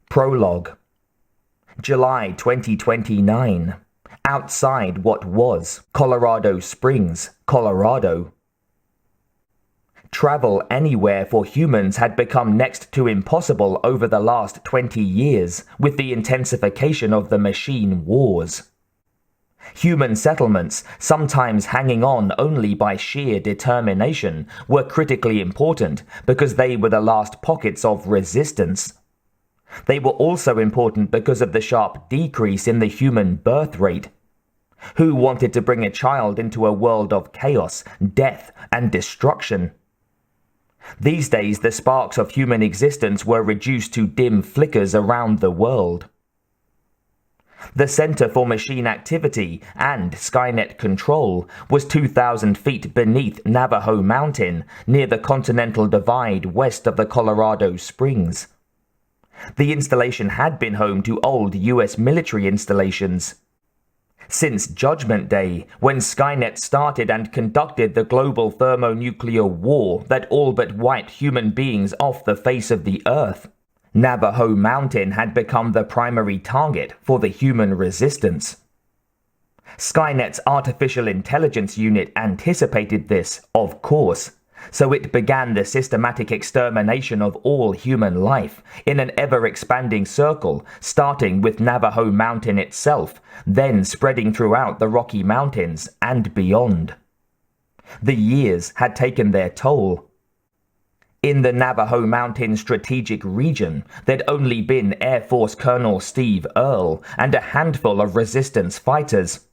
Prologue. July 2029. Outside what was Colorado Springs, Colorado. Travel anywhere for humans had become next to impossible over the last 20 years with the intensification of the machine wars. Human settlements, sometimes hanging on only by sheer determination, were critically important because they were the last pockets of resistance. They were also important because of the sharp decrease in the human birth rate. Who wanted to bring a child into a world of chaos, death, and destruction? These days, the sparks of human existence were reduced to dim flickers around the world. The Center for Machine Activity and Skynet Control was 2,000 feet beneath Navajo Mountain, near the Continental Divide west of the Colorado Springs. The installation had been home to old US military installations. Since Judgment Day, when Skynet started and conducted the global thermonuclear war that all but wiped human beings off the face of the Earth, Navajo Mountain had become the primary target for the human resistance. Skynet's artificial intelligence unit anticipated this, of course, so it began the systematic extermination of all human life in an ever-expanding circle, starting with Navajo Mountain itself, then spreading throughout the Rocky Mountains and beyond. The years had taken their toll. In the Navajo Mountain strategic region, there'd only been Air Force Colonel Steve Earle and a handful of resistance fighters,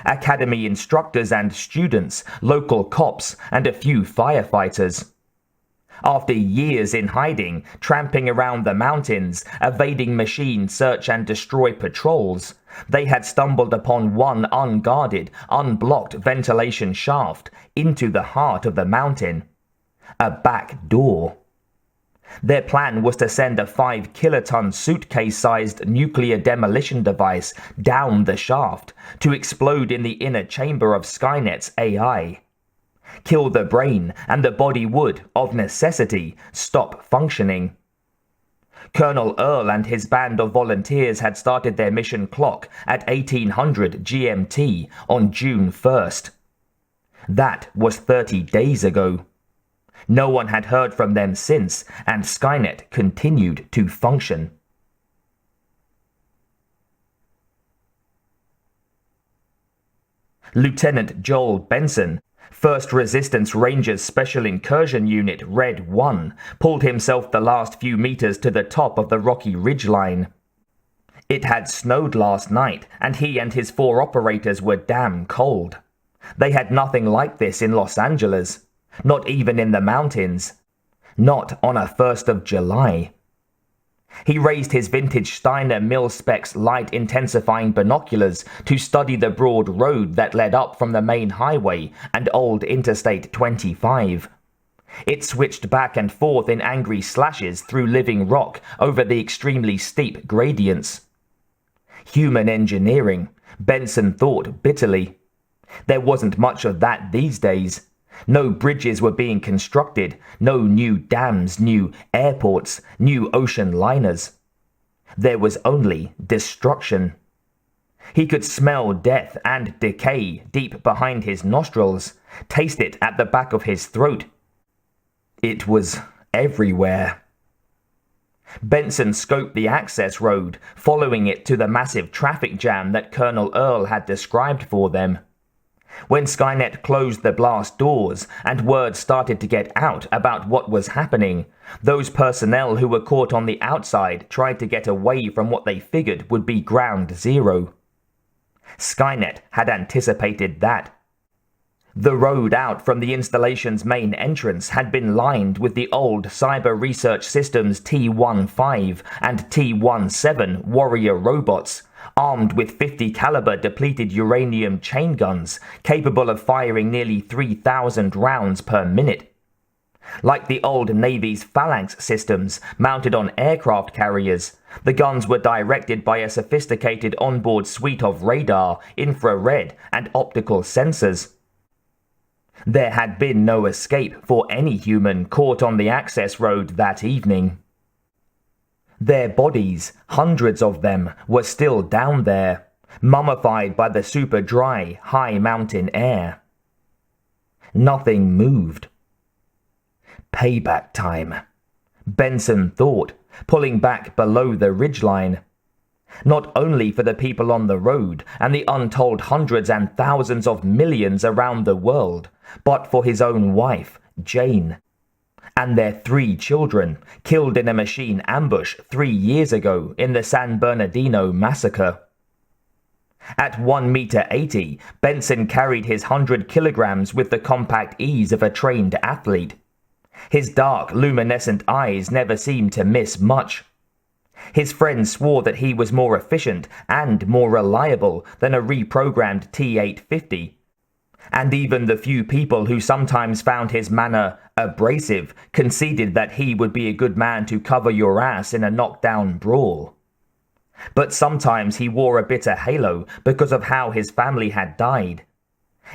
academy instructors and students, local cops, and a few firefighters. After years in hiding, tramping around the mountains, evading machine search and destroy patrols, they had stumbled upon one unguarded, unblocked ventilation shaft into the heart of the mountain. A back door. Their plan was to send a 5-kiloton suitcase-sized nuclear demolition device down the shaft to explode in the inner chamber of Skynet's AI. Kill the brain, and the body would, of necessity, stop functioning. Colonel Earle and his band of volunteers had started their mission clock at 1800 GMT on June 1st. That was 30 days ago. No one had heard from them since, and Skynet continued to function. Lieutenant Joel Benson, 1st Resistance Rangers Special Incursion Unit Red 1, pulled himself the last few meters to the top of the rocky ridgeline. It had snowed last night, and he and his 4 operators were damn cold. They had nothing like this in Los Angeles. Not even in the mountains. Not on a 1st of July. He raised his vintage Steiner mil-specs light intensifying binoculars to study the broad road that led up from the main highway and old Interstate 25. It switched back and forth in angry slashes through living rock over the extremely steep gradients. Human engineering, Benson thought bitterly. There wasn't much of that these days. No bridges were being constructed, no new dams, new airports, new ocean liners. There was only destruction. He could smell death and decay deep behind his nostrils, taste it at the back of his throat. It was everywhere. Benson scoped the access road, following it to the massive traffic jam that Colonel Earle had described for them. When Skynet closed the blast doors and word started to get out about what was happening, those personnel who were caught on the outside tried to get away from what they figured would be ground zero. Skynet had anticipated that. The road out from the installation's main entrance had been lined with the old Cyber Research Systems T-15 and T-17 Warrior robots, armed with 50 caliber depleted uranium chain guns capable of firing nearly 3,000 rounds per minute. Like the old Navy's Phalanx systems mounted on aircraft carriers, the guns were directed by a sophisticated onboard suite of radar, infrared, and optical sensors. There had been no escape for any human caught on the access road that evening. Their bodies, hundreds of them, were still down there, mummified by the super dry, high mountain air. Nothing moved. Payback time, Benson thought, pulling back below the ridgeline. Not only for the people on the road and the untold hundreds and thousands of millions around the world, but for his own wife, Jane, and their 3 children, killed in a machine ambush 3 years ago in the San Bernardino massacre. At 1.80 meters, Benson carried his 100 kilograms with the compact ease of a trained athlete. His dark, luminescent eyes never seemed to miss much. His friends swore that he was more efficient and more reliable than a reprogrammed T-850. And even the few people who sometimes found his manner abrasive conceded that he would be a good man to cover your ass in a knockdown brawl. But sometimes he wore a bitter halo because of how his family had died.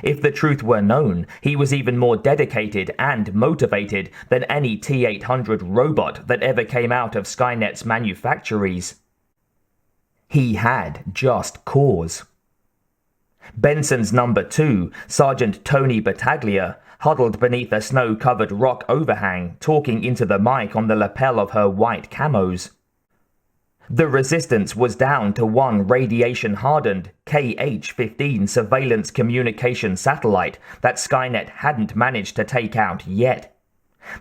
If the truth were known, he was even more dedicated and motivated than any T-800 robot that ever came out of Skynet's manufactories. He had just cause. Benson's number 2, Sergeant Tony Battaglia, huddled beneath a snow-covered rock overhang, talking into the mic on the lapel of her white camos. The resistance was down to one radiation-hardened KH-15 surveillance communication satellite that Skynet hadn't managed to take out yet.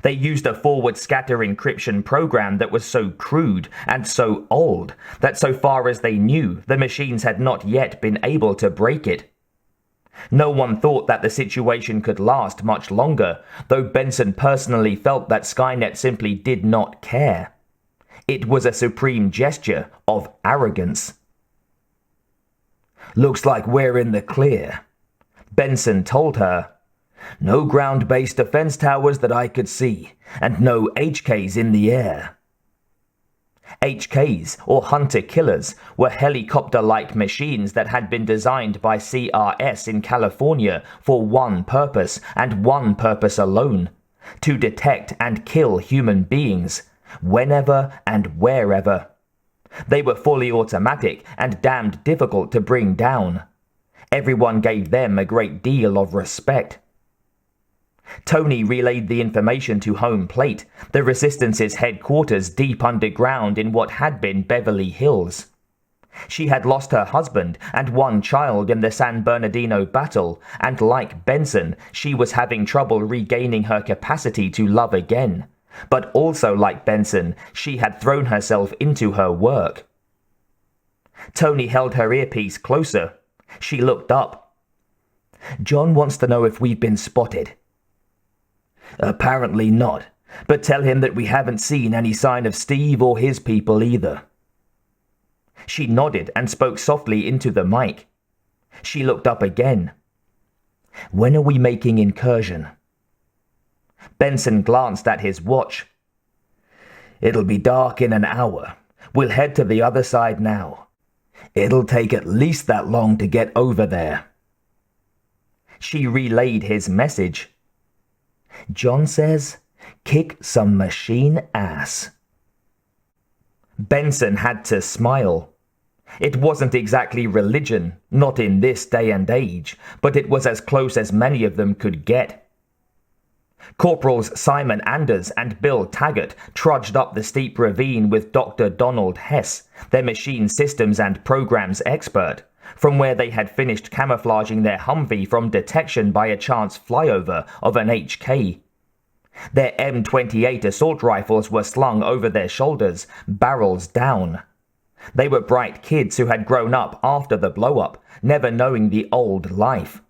They used a forward scatter encryption program that was so crude and so old that so far as they knew, the machines had not yet been able to break it. No one thought that the situation could last much longer, though Benson personally felt that Skynet simply did not care. It was a supreme gesture of arrogance. "Looks like we're in the clear," Benson told her. "No ground-based defense towers that I could see, and no HKs in the air." HKs, or hunter-killers, were helicopter-like machines that had been designed by CRS in California for one purpose, and one purpose alone: to detect and kill human beings, whenever and wherever. They were fully automatic and damned difficult to bring down. Everyone gave them a great deal of respect. Tony relayed the information to Home Plate, the Resistance's headquarters deep underground in what had been Beverly Hills. She had lost her husband and one child in the San Bernardino battle, and like Benson, she was having trouble regaining her capacity to love again. But also like Benson, she had thrown herself into her work. Tony held her earpiece closer. She looked up. "John wants to know if we've been spotted." "Apparently not, but tell him that we haven't seen any sign of Steve or his people either." She nodded and spoke softly into the mic. She looked up again. "When are we making incursion?" Benson glanced at his watch. "It'll be dark in an hour. We'll head to the other side now. It'll take at least that long to get over there." She relayed his message. "John says, kick some machine ass." Benson had to smile. It wasn't exactly religion, not in this day and age, but it was as close as many of them could get. Corporals Simon Anders and Bill Taggart trudged up the steep ravine with Dr. Donald Hess, their machine systems and programs expert, from where they had finished camouflaging their Humvee from detection by a chance flyover of an HK. Their M28 assault rifles were slung over their shoulders, barrels down. They were bright kids who had grown up after the blow-up, never knowing the old life.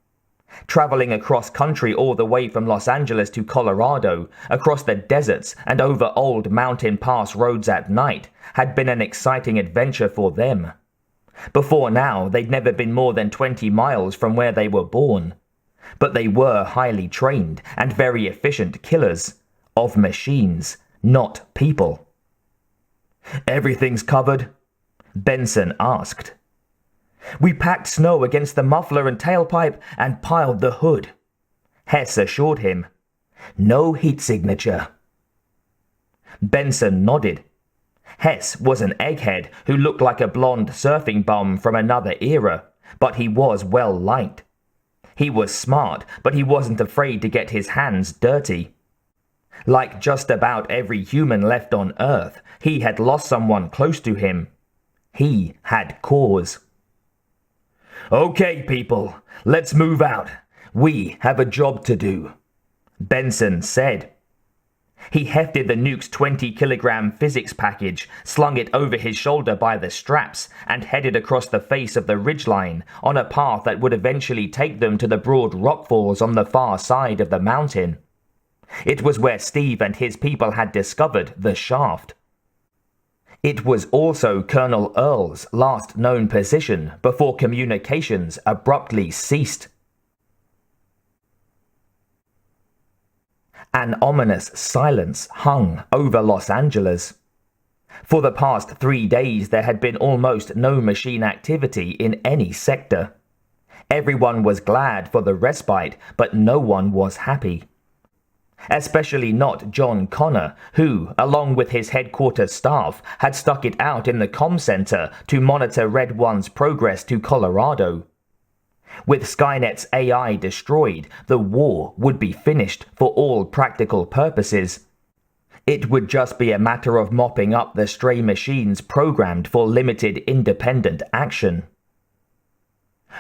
Traveling across country all the way from Los Angeles to Colorado, across the deserts and over old mountain pass roads at night, had been an exciting adventure for them. Before now, they'd never been more than 20 miles from where they were born. But they were highly trained and very efficient killers of machines, not people. "Everything's covered?" Benson asked. "We packed snow against the muffler and tailpipe and piled the hood," Hess assured him. "No heat signature." Benson nodded. Hess was an egghead who looked like a blonde surfing bum from another era, but he was well liked. He was smart, but he wasn't afraid to get his hands dirty. Like just about every human left on Earth, he had lost someone close to him. He had cause. "Okay, people, let's move out. We have a job to do," Benson said. He hefted the nuke's 20-kilogram physics package, slung it over his shoulder by the straps, and headed across the face of the ridgeline on a path that would eventually take them to the broad rockfalls on the far side of the mountain. It was where Steve and his people had discovered the shaft. It was also Colonel Earl's last known position before communications abruptly ceased. An ominous silence hung over Los Angeles. For the past 3 days, there had been almost no machine activity in any sector. Everyone was glad for the respite, but no one was happy. Especially not John Connor, who, along with his headquarters staff, had stuck it out in the comm center to monitor Red One's progress to Colorado. With Skynet's AI destroyed, the war would be finished for all practical purposes. It would just be a matter of mopping up the stray machines programmed for limited independent action.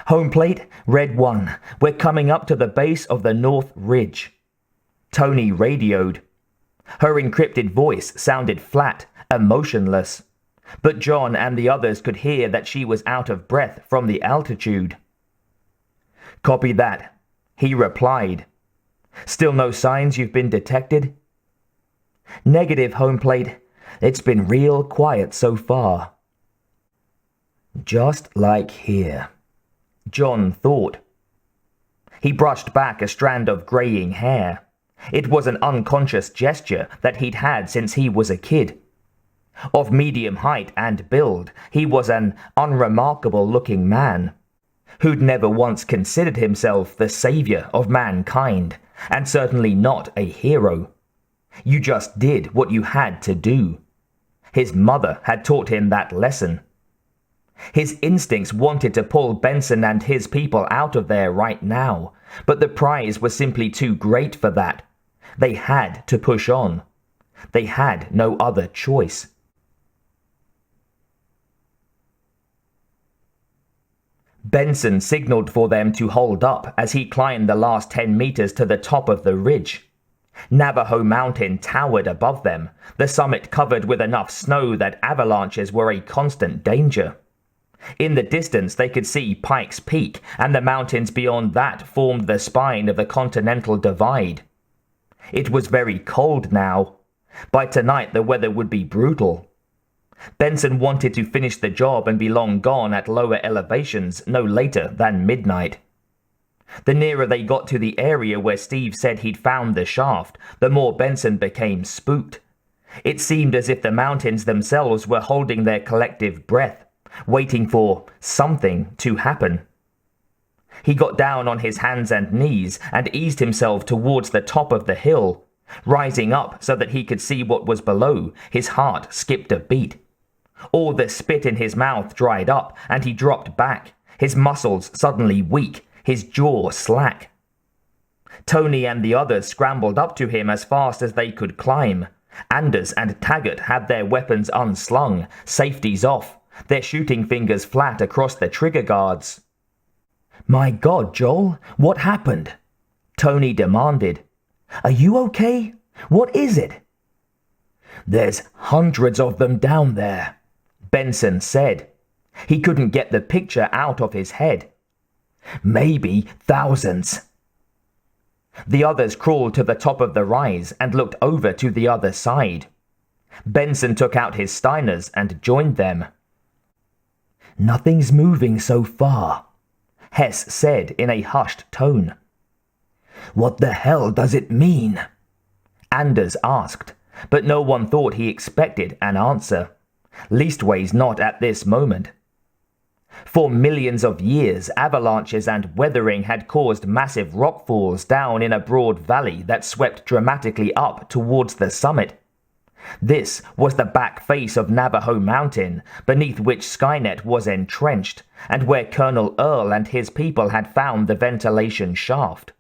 "Home plate, Red One. We're coming up to the base of the North Ridge," Tony radioed. Her encrypted voice sounded flat, emotionless, but John and the others could hear that she was out of breath from the altitude. "Copy that," he replied. "Still no signs you've been detected?" "Negative, home plate. It's been real quiet so far." Just like here, John thought. He brushed back a strand of graying hair. It was an unconscious gesture that he'd had since he was a kid. Of medium height and build, he was an unremarkable-looking man who'd never once considered himself the savior of mankind, and certainly not a hero. You just did what you had to do. His mother had taught him that lesson. His instincts wanted to pull Benson and his people out of there right now, but the prize was simply too great for that. They had to push on. They had no other choice. Benson signaled for them to hold up as he climbed the last 10 meters to the top of the ridge. Navajo Mountain towered above them, the summit covered with enough snow that avalanches were a constant danger. In the distance they could see Pikes Peak, and the mountains beyond that formed the spine of the Continental Divide. It was very cold now. By tonight the weather would be brutal. Benson wanted to finish the job and be long gone at lower elevations no later than midnight. The nearer they got to the area where Steve said he'd found the shaft, the more Benson became spooked. It seemed as if the mountains themselves were holding their collective breath, waiting for something to happen. He got down on his hands and knees and eased himself towards the top of the hill. Rising up so that he could see what was below, his heart skipped a beat. All the spit in his mouth dried up, and he dropped back, his muscles suddenly weak, his jaw slack. Tony and the others scrambled up to him as fast as they could climb. Anders and Taggart had their weapons unslung, safeties off, their shooting fingers flat across the trigger guards. "My God, Joel, what happened?" Tony demanded. "Are you okay? What is it?" "There's hundreds of them down there," Benson said. He couldn't get the picture out of his head. "Maybe thousands." The others crawled to the top of the rise and looked over to the other side. Benson took out his Steiners and joined them. "Nothing's moving so far," Hess said in a hushed tone. "What the hell does it mean?" Anders asked, but no one thought he expected an answer. Leastways not at this moment. For millions of years, avalanches and weathering had caused massive rockfalls down in a broad valley that swept dramatically up towards the summit. This was the back face of Navajo Mountain, beneath which Skynet was entrenched, and where Colonel Earl and his people had found the ventilation shaft.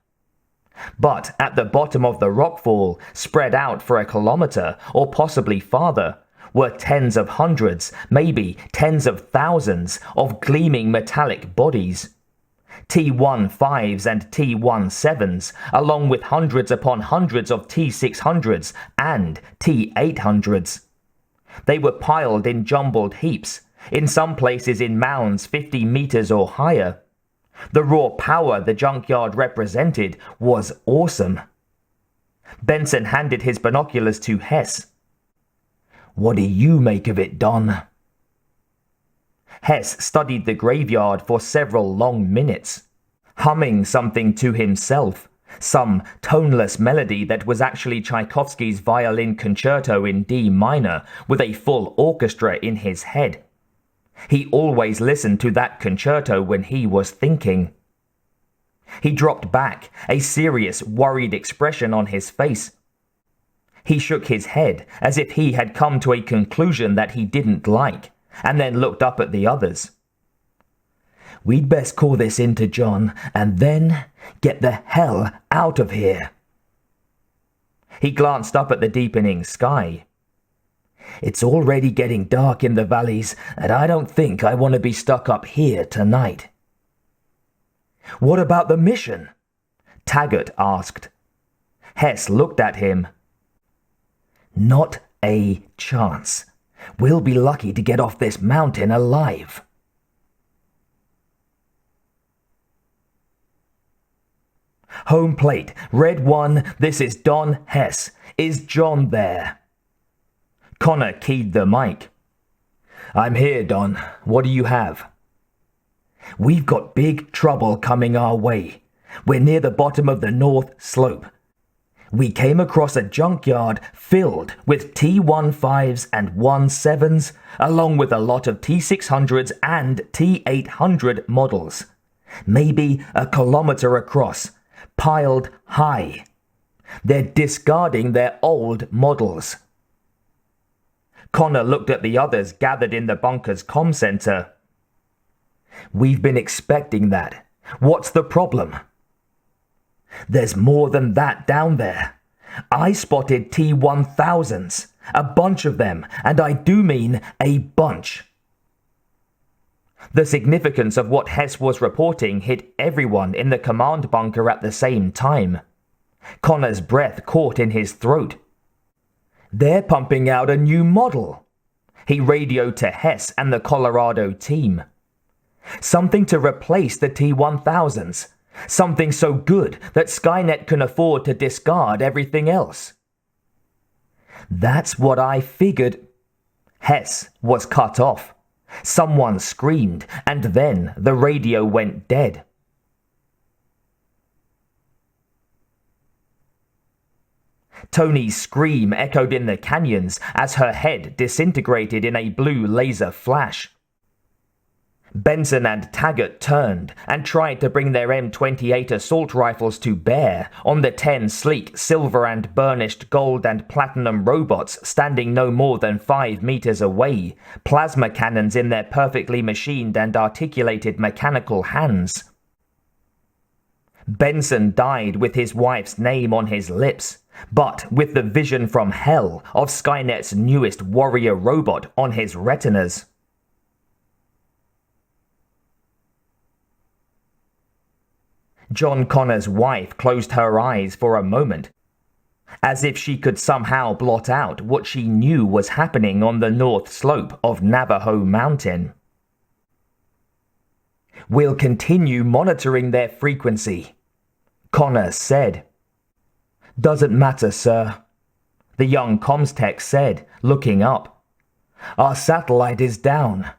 But at the bottom of the rockfall, spread out for a kilometer, or possibly farther, were tens of hundreds, maybe tens of thousands, of gleaming metallic bodies. T-15s and T-17s, along with hundreds upon hundreds of T-600s and T-800s. They were piled in jumbled heaps, in some places in mounds 50 meters or higher. The raw power the junkyard represented was awesome. Benson handed his binoculars to Hess. "What do you make of it, Don?" Hess studied the graveyard for several long minutes, humming something to himself, some toneless melody that was actually Tchaikovsky's violin concerto in D minor with a full orchestra in his head. He always listened to that concerto when he was thinking. He dropped back, a serious, worried expression on his face. He shook his head as if he had come to a conclusion that he didn't like, and then looked up at the others. "We'd best call this in to John, and then get the hell out of here." He glanced up at the deepening sky. "It's already getting dark in the valleys, and I don't think I want to be stuck up here tonight." "What about the mission?" Taggart asked. Hess looked at him. "Not a chance. We'll be lucky to get off this mountain alive." "Home plate, Red 1, this is Don Hess. Is John there?" Connor keyed the mic. "I'm here, Don. What do you have?" "We've got big trouble coming our way. We're near the bottom of the north slope. We came across a junkyard filled with T-15s and 17s, along with a lot of T-600s and T-800 models. Maybe a kilometer across, piled high. They're discarding their old models." Connor looked at the others gathered in the bunker's comm center. "We've been expecting that. What's the problem?" "There's more than that down there. I spotted T-1000s, a bunch of them, and I do mean a bunch." The significance of what Hess was reporting hit everyone in the command bunker at the same time. Connor's breath caught in his throat. "They're pumping out a new model." He radioed to Hess and the Colorado team. "Something to replace the T-1000s. Something so good that Skynet can afford to discard everything else." "That's what I figured." Hess was cut off. Someone screamed, and then the radio went dead. Tony's scream echoed in the canyons as her head disintegrated in a blue laser flash. Benson and Taggart turned and tried to bring their M28 assault rifles to bear on the 10 sleek silver and burnished gold and platinum robots standing no more than 5 meters away, plasma cannons in their perfectly machined and articulated mechanical hands. Benson died with his wife's name on his lips, but with the vision from hell of Skynet's newest warrior robot on his retinas. John Connor's wife closed her eyes for a moment, as if she could somehow blot out what she knew was happening on the north slope of Navajo Mountain. "We'll continue monitoring their frequency," Connor said. "Doesn't matter, sir," the young comms tech said, looking up. "Our satellite is down."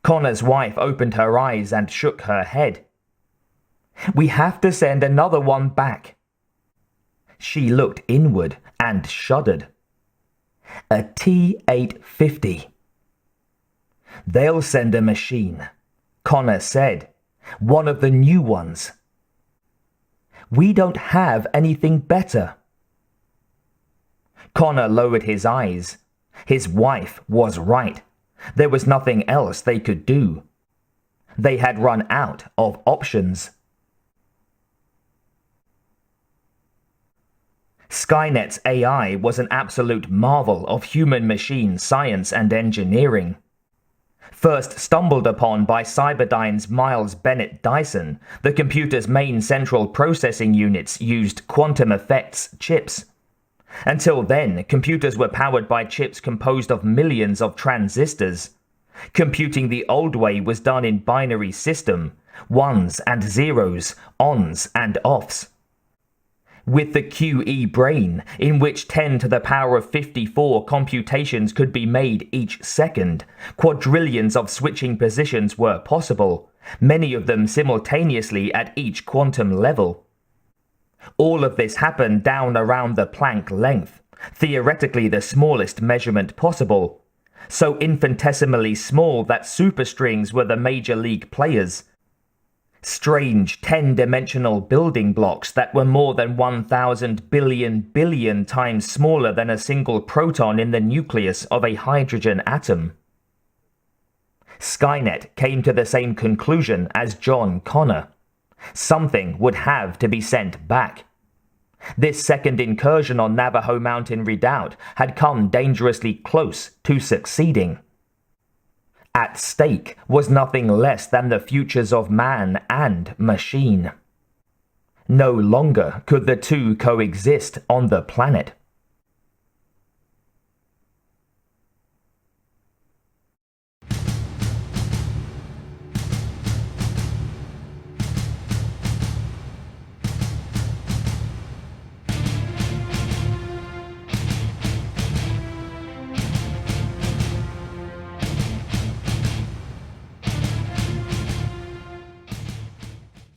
Connor's wife opened her eyes and shook her head. "We have to send another one back." She looked inward and shuddered. "A T-850. "They'll send a machine," Connor said. "One of the new ones." "We don't have anything better." Connor lowered his eyes. His wife was right. There was nothing else they could do. They had run out of options. Skynet's AI was an absolute marvel of human-machine science and engineering. First stumbled upon by Cyberdyne's Miles Bennett Dyson, the computer's main central processing units used quantum effects chips. Until then, computers were powered by chips composed of millions of transistors. Computing the old way was done in binary system, ones and zeros, ons and offs. With the QE brain, in which 10 to the power of 54 computations could be made each second, quadrillions of switching positions were possible, many of them simultaneously at each quantum level. All of this happened down around the Planck length, theoretically the smallest measurement possible, so infinitesimally small that superstrings were the major league players. Strange 10-dimensional building blocks that were more than 1,000 billion times smaller than a single proton in the nucleus of a hydrogen atom. Skynet came to the same conclusion as John Connor. Something would have to be sent back. This second incursion on Navajo Mountain Redoubt had come dangerously close to succeeding. At stake was nothing less than the futures of man and machine. No longer could the two coexist on the planet.